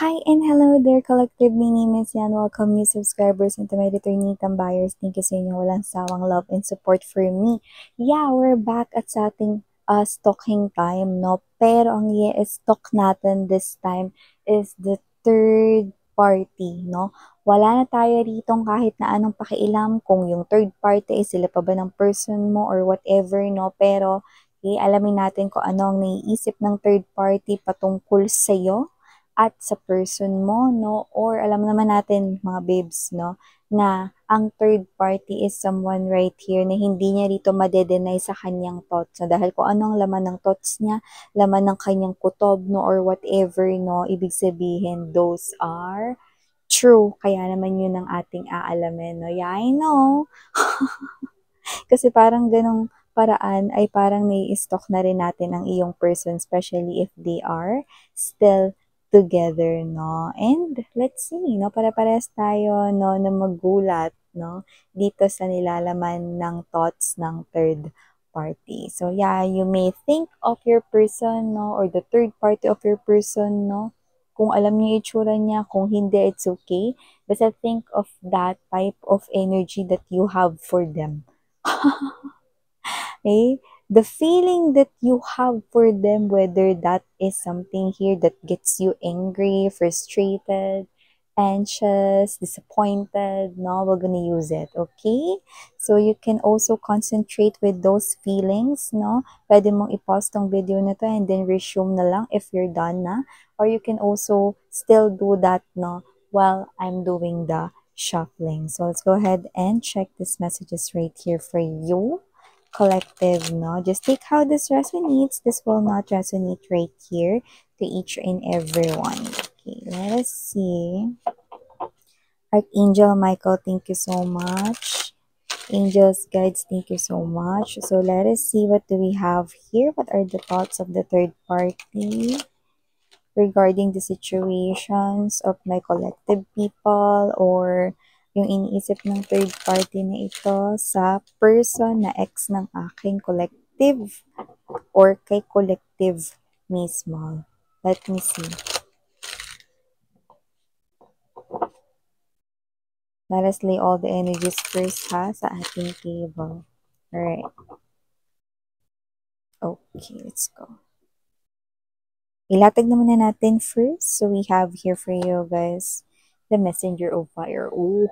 Hi and hello there, collective. My name is Yan. Welcome new subscribers and to my returning buyers. Thank you sa inyong walang sawang love and support for me. Yeah, we're back at sa ating stocking time, no? Pero ang i-stock natin this time is the third party, no? Wala na tayo ritong kahit na anong pakialam kung yung third party is sila pa ba ng person mo or whatever, no? Pero alamin natin kung ano ang naiisip ng third party patungkol sa'yo at sa person mo, no? Or alam naman natin, mga babes, no? Na ang third party is someone right here na hindi niya dito madedenay sa kanyang thoughts. No? Dahil kung anong laman ng thoughts niya, laman ng kanyang kutob, no? Or whatever, no? Ibig sabihin, those are true. Kaya naman yun ang ating aalamin, no? Yeah, I know. Kasi parang ganong paraan ay parang nai-stalk na rin natin ang iyong person, especially if they are still together, no? And let's see, no? Para-parehas tayo, no, na magulat, no? Dito sa nilalaman ng thoughts ng third party. So yeah, you may think of your person, no? Or the third party of your person, no? Kung alam niyo yung itsura niya, kung hindi, it's okay. Basta think of that type of energy that you have for them. Okay? The feeling that you have for them, whether that is something here that gets you angry, frustrated, anxious, disappointed, no, we're gonna use it, okay? So you can also concentrate with those feelings, no? Pwede mong i-pause tong video na to and then resume na lang if you're done na. Or you can also still do that, no, while I'm doing the shuffling. So let's go ahead and check these messages right here for you, collective, no? Just take how this resonates. This will not resonate right here to each and everyone. Okay, let us see. Archangel Michael, thank you so much. Angels, guides, thank you so much. So let us see, what do we have here? What are the thoughts of the third party regarding the situations of my collective people, or yung iniisip ng third party na ito sa person na ex ng aking collective or kay collective mismo. Let me see. Let us lay all the energies first, ha, sa ating table. Alright. Okay, let's go. Ilatag na muna natin first. So we have here for you guys the messenger of fire. Oh.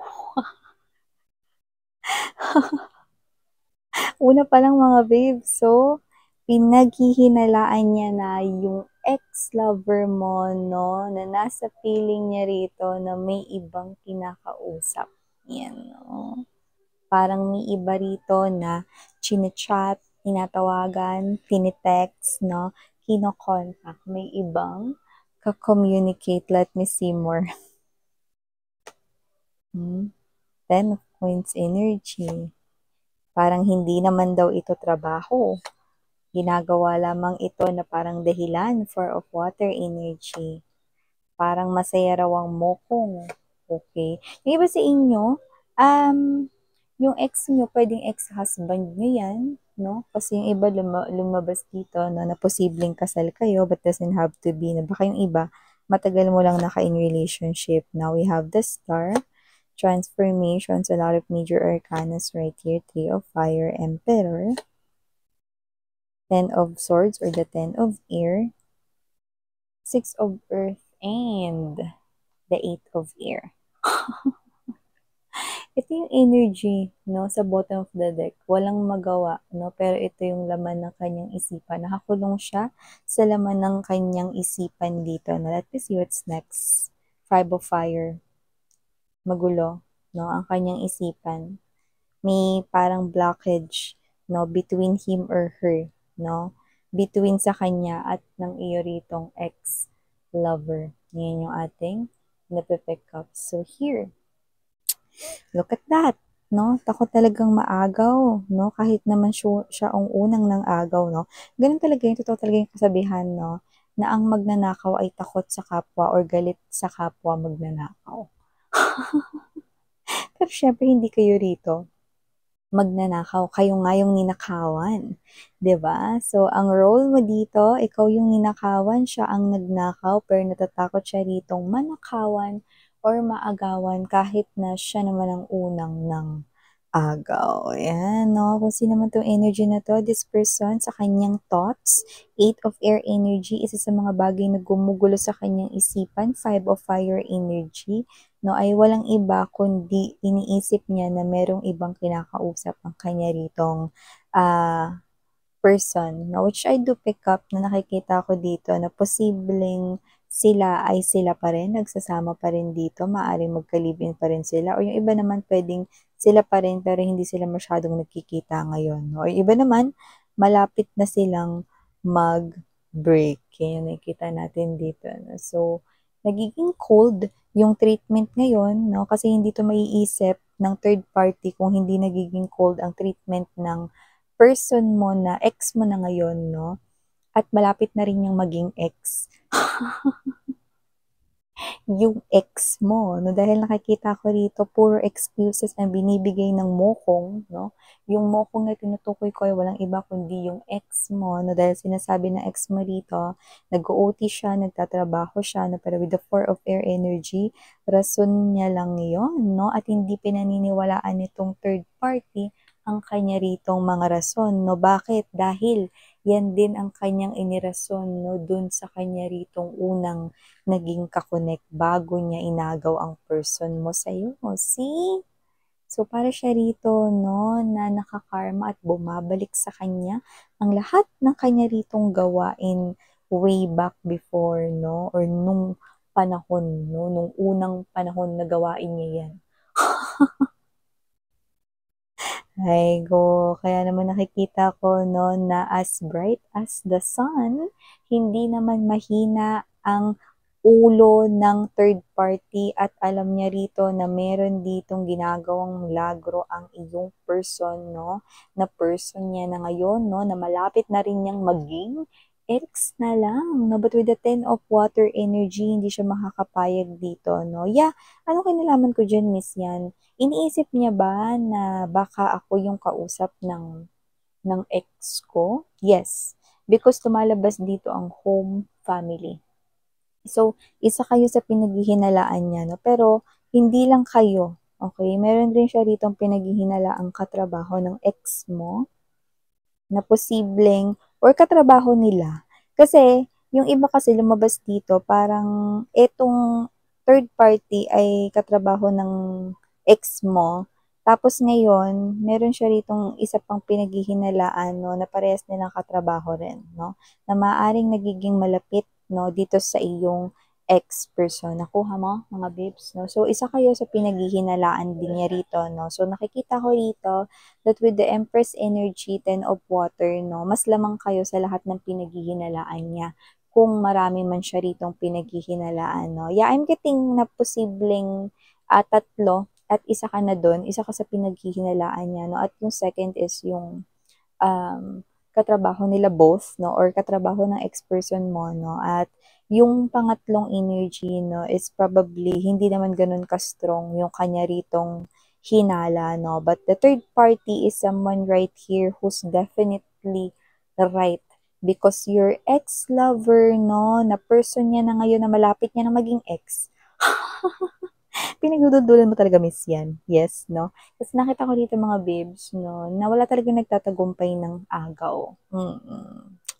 Una pa lang mga babe, so pinaghihinalaan niya na yung ex-lover mo, no, na nasa feeling niya rito na may ibang kinakausap. Yan, no. Parang may iba rito na chinachat, tinatawagan, tinitext, no, kinokontak. May ibang ka-communicate. Let me see more. 10 of Coins energy. Parang hindi naman daw ito trabaho. Ginagawa lamang ito na parang dahilan. 4 of Water energy. Parang masaya raw ang mokong. Okay. Yung iba sa inyo, yung ex nyo, pwedeng ex-husband nyo yan, no? Kasi yung iba lumabas dito, no, na posibleng kasal kayo, but doesn't have to be, na baka yung iba, matagal mo lang naka-in relationship. Now we have the Star, transformations, a lot of major arcanas right here, 3 of Fire, Emperor, 10 of Swords or the 10 of Air, 6 of Earth, and the 8 of Air. Ito yung energy, no, sa bottom of the deck. Walang magawa, no, pero ito yung laman ng kanyang isipan. Nakakulong siya sa laman ng kanyang isipan dito. No? Let me see what's next. 5 of Fire. Magulo, no, ang kanyang isipan. May parang blockage, no, between him or her, no, between sa kanya at ng iyo ritong ex-lover. Yan yung ating napipick up. So here, look at that, no? Takot talagang maagaw, no? Kahit naman siya ang unang nang agaw, no? Ganun talaga yung totoo talaga yung kasabihan, no? Na ang magnanakaw ay takot sa kapwa or galit sa kapwa magnanakaw. Pero syempre, hindi kayo rito. magnanakaw, kayo nga yung ninakawan, 'di ba? So, ang role mo dito, ikaw yung ninakawan, siya ang nagnakaw, pero natatakot siya ritong manakawan or maagawan kahit na siya naman ang unang ng agaw. Ayan, 'no, kung sino man 'tong energy na 'to, this person sa kanyang thoughts, 8 of Air energy, isa sa mga bagay na gumugulo sa kanyang isipan, 5 of Fire energy, 'no, ay walang iba kundi iniisip niya na merong ibang kinakausap ang kanya ritong, person, no, which I do pick up na nakikita ko dito na posibleng sila ay sila pa rin, nagsasama pa rin dito, maaaring magka-live-in pa rin sila o yung iba naman puwedeng sila pa rin pero hindi sila masyadong nagkikita ngayon, no, or iba naman malapit na silang mag-break, yan yung nakikita natin dito, no. So, nagiging cold yung treatment ngayon, no, kasi hindi 'to maiisip ng third party kung hindi nagiging cold ang treatment ng person mo na ex mo na ngayon 'no, at malapit na rin niyang maging ex yung ex mo 'no, dahil nakikita ko rito puro excuses na binibigay ng mokong 'no. Yung mokong na tinutukoy ko ay walang iba kundi yung ex mo 'no, dahil sinasabi ng ex mo rito nag-o-OT siya, nagtatrabaho siya 'no, pero with the 4 of Air energy, rason niya lang yon 'no, at hindi pinaniniwalaan nitong third party ang kanya ritong mga rason 'no. Bakit? Dahil yan din ang kanyang inirason 'no, dun sa kanya ritong unang naging ka-connect bago niya inagaw ang person mo sa'yo, see? So, para siya rito 'no, na nakakarma at bumabalik sa kanya ang lahat ng kanya ritong gawain way back before 'no, or nung panahon 'no, nung unang panahon na gawain niya 'yan. Ay go, kaya naman nakikita ko 'no, na as bright as the sun, hindi naman mahina ang ulo ng third party at alam niya rito na meron ditong ginagawang milagro ang iyong person 'no, na person niya na ngayon 'no, na malapit na rin niyang maging ex na lang 'no. But with the 10 of Water energy, hindi siya makakapayag dito 'no. Yeah, anong kinalaman ko diyan, Miss Yan? Iniisip niya ba na baka ako yung kausap ng ex ko? Yes, because lumalabas dito ang home, family. So, isa kayo sa pinaghihinalaan niya 'no, pero hindi lang kayo, okey? Meron rin siya ritong pinaghihinalaang katrabaho ng ex mo na posibleng or katrabaho nila. Kasi yung iba kasi lumabas dito parang etong third party ay katrabaho ng ex mo, tapos ngayon meron siya ritong isa pang pinaghihinalaan 'no, na parehas nilang katrabaho rin 'no, na maaaring nagiging malapit 'no, dito sa iyong ex person. Nakuha mo mga babes 'no? So isa kayo sa pinaghihinalaan din niya rito 'no. So nakikita ko rito that with the Empress energy, 10 of Water 'no, mas lamang kayo sa lahat ng pinaghihinalaan niya kung marami man siya ritong pinaghihinalaan 'no. Yeah, I'm getting na posibleng, 3 at isa ka na dun, isa ka sa pinaghihinalaan niya 'no, at yung second is yung katrabaho nila both 'no, or katrabaho ng ex-person mo 'no, at yung pangatlong energy 'no is probably hindi naman gano'n ka-strong yung kanya ritong hinala 'no, but the third party is someone right here who's definitely right because your ex-lover 'no, na person niya na ngayon na malapit niya na maging ex. Pinagdudulan mo talaga, Miss, yan. Yes, 'no? Kasi nakita ko dito mga babes 'no, na wala talagang nagtatagumpay ng agaw.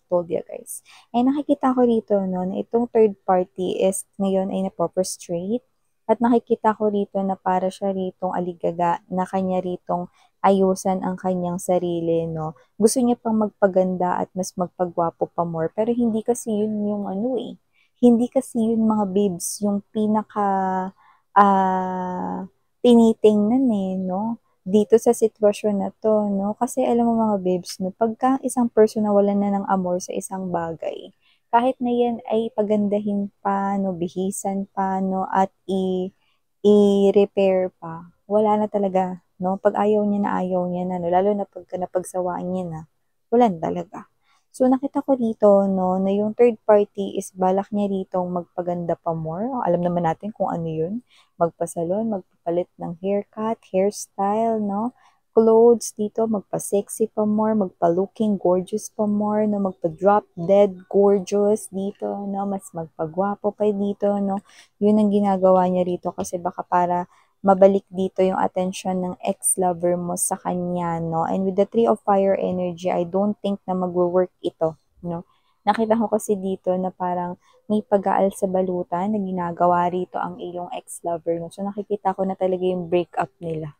Told ya guys. Eh, nakikita ko rito 'no, na itong third party is ngayon ay napo-frustrate at nakikita ko rito na para siya ritong aligaga na kanya ritong ayusan ang kanyang sarili 'no. Gusto niya pang magpaganda at mas magpagwapo pa more, pero hindi kasi yun yung ano, eh, hindi kasi yun mga babes yung pinaka tinitingnan, eh, 'no, dito sa sitwasyon na 'to, 'no. Kasi alam mo mga babes 'no, pagka isang person nawalan na ng amor sa isang bagay, kahit na 'yan ay pagandahin pa 'no, bihisan pa 'no, at i-repair pa, wala na talaga 'no. 'Pag ayaw niya na 'no, lalo na pagka napagsawaan niya na, wala na talaga. So, nakita ko dito 'no, na yung third party is balak niya ritong magpaganda pa more. Alam naman natin kung ano yun, magpa-salon, magpapalit ng haircut, hairstyle 'no, clothes dito, magpa-sexy pa more, magpa-looking gorgeous pa more, no, magpa-drop dead gorgeous dito, no, mas magpagwapo pa dito, no. Yun ang ginagawa niya rito kasi baka para mabalik dito yung attention ng ex-lover mo sa kanya, no. And with the Three of Fire energy, I don't think na magwo-work ito, no. Nakita ko kasi dito na parang may pag-aal sa balutan na ginagawa rito ang iyong ex-lover mo. So nakikita ko na talaga yung breakup nila.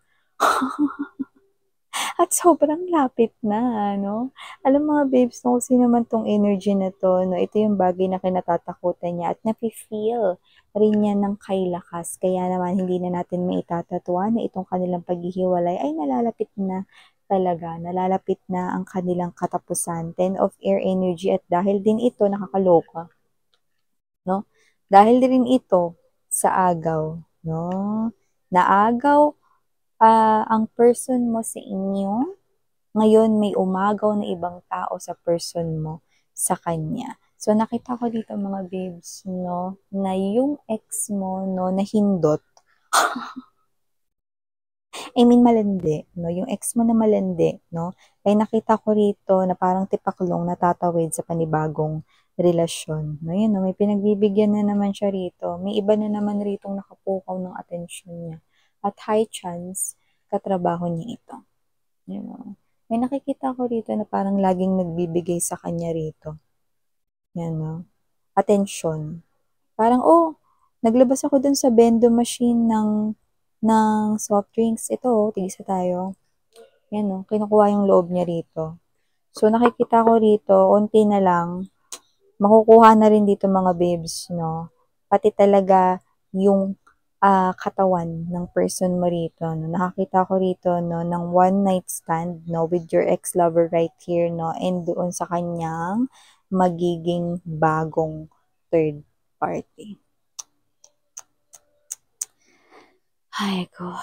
At sobrang lapit na, no? Alam mga babes, no, kasi naman tong energy na to, no, ito yung bagay na kinatatakutan niya at nafe-feel rin niya ng kailakas. Kaya naman hindi na natin maitatatuwa na itong kanilang paghihiwalay ay nalalapit na talaga. Nalalapit na ang kanilang katapusan. 10 of air energy at dahil din ito nakakaloka, no? Dahil din ito sa agaw, no? Naagaw ang person mo sa inyo, ngayon may umagaw na ibang tao sa person mo sa kanya. So nakita ko dito mga babes, no, na yung ex mo, no, nahindot. I mean malandi, no, yung ex mo na malandi, no, ay nakita ko rito na parang tipaklong natatawid sa panibagong relasyon. No, yun, no, may pinagbibigyan na naman siya rito. May iba na naman rito nakapukaw ng atensyon niya. At high chance, katrabaho niya ito. You know, may nakikita ko rito na parang laging nagbibigay sa kanya rito. Yan, no? Attention. Parang, oh, naglabas ako dun sa bendo machine ng soft drinks. Ito, oh, tigisa tayo. Yan, no? Kinukuha yung loob niya rito. So, nakikita ko rito, unti na lang, makukuha na rin dito mga babes, no? Pati talaga yung katawan ng person mo rito. No? Nakakita ko rito no, ng one night stand no, with your ex-lover right here. No? And doon sa kanyang magiging bagong third party. Ay ko.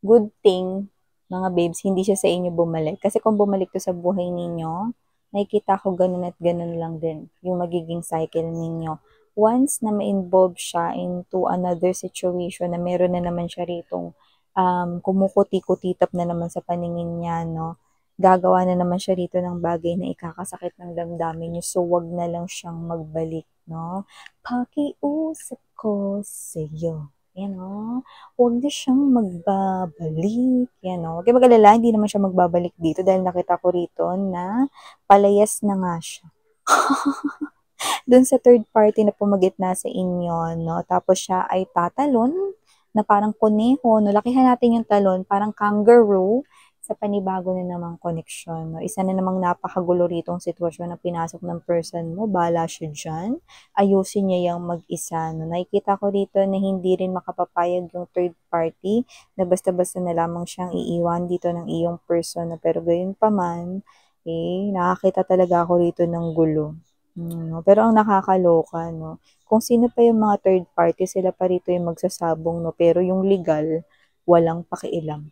Good thing, mga babes, hindi siya sa inyo bumalik. Kasi kung bumalik to sa buhay ninyo, nakikita ko ganun at ganun lang din yung magiging cycle ninyo. Once na ma-involve siya into another situation na meron na naman siya ritong kumukuti-kutitap na naman sa paningin niya, no? Gagawa na naman siya rito ng bagay na ikakasakit ng damdamin niyo. So, wag na lang siyang magbalik, no? Pakiusap ko sa'yo. Yan, no? Huwag na siyang magbabalik. Yan, no? Huwag kayo mag-alala, hindi naman siya magbabalik dito dahil nakita ko rito na palayas na nga siya. Doon sa third party na pumagitna sa inyo, no? Tapos siya ay tatalon na parang kuneho, no? Lakihan natin yung talon, parang kangaroo sa panibago na namang koneksyon, no? Isa na namang napakagulo ritong sitwasyon na pinasok ng person mo, bala siya dyan. Ayusin niya yung mag-isa, no? Nakikita ko dito na hindi rin makapapayag yung third party na basta-basta na lamang siyang iiwan dito ng iyong person, no? Pero gayon pa man, nakakita talaga ako rito ng gulo. No? Pero ang nakakaloka, no? Kung sino pa yung mga third party, sila pa rito yung magsasabong, no? Pero yung legal, walang pakialam.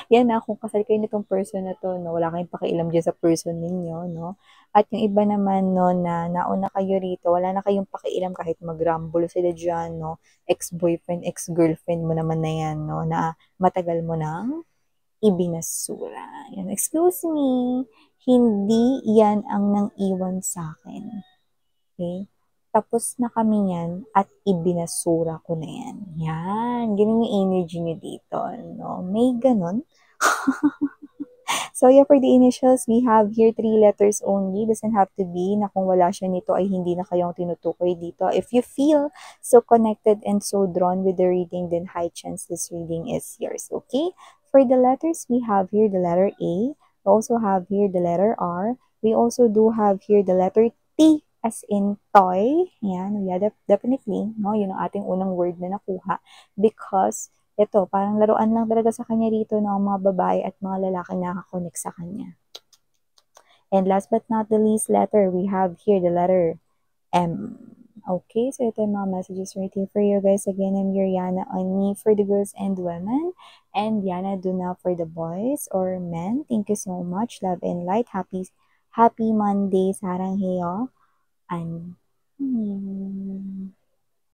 Yan na, kung kasal kayo nitong person na to, no, wala kayong pakialam dyan sa person ninyo, no? At yung iba naman, no, na nauna kayo rito, wala na kayong pakialam kahit magrambulo sila dyan, no? Ex-boyfriend, ex-girlfriend mo naman na yan, no? Na matagal mo nang ibinasura. Yan, excuse me, hindi yan ang nang iwan sa akin. Okay? Tapos na kami yan at ibinasura ko na yan. Yan. Ganun yung energy nyo dito. No? May ganun. So, yeah, for the initials, we have here 3 letters only. Doesn't have to be na kung wala siya nito ay hindi na kayong tinutukoy dito. If you feel so connected and so drawn with the reading, then high chance this reading is yours. Okay? For the letters, we have here the letter A. We also have here the letter R. We also do have here the letter T as in toy. Yan, yeah, definitely. No? Yun ang ating unang word na nakuha. Because ito, parang laruan lang talaga sa kanya rito ng mga babae at mga lalaki na nakakonect sa kanya. And last but not the least letter, we have here the letter M. Okay, so ito yung mga messages right here for you guys. Again, I'm your Yana on me for the girls and women. And Yana Duna for the boys or men. Thank you so much. Love and light. Happy Monday. Sarang heyo. And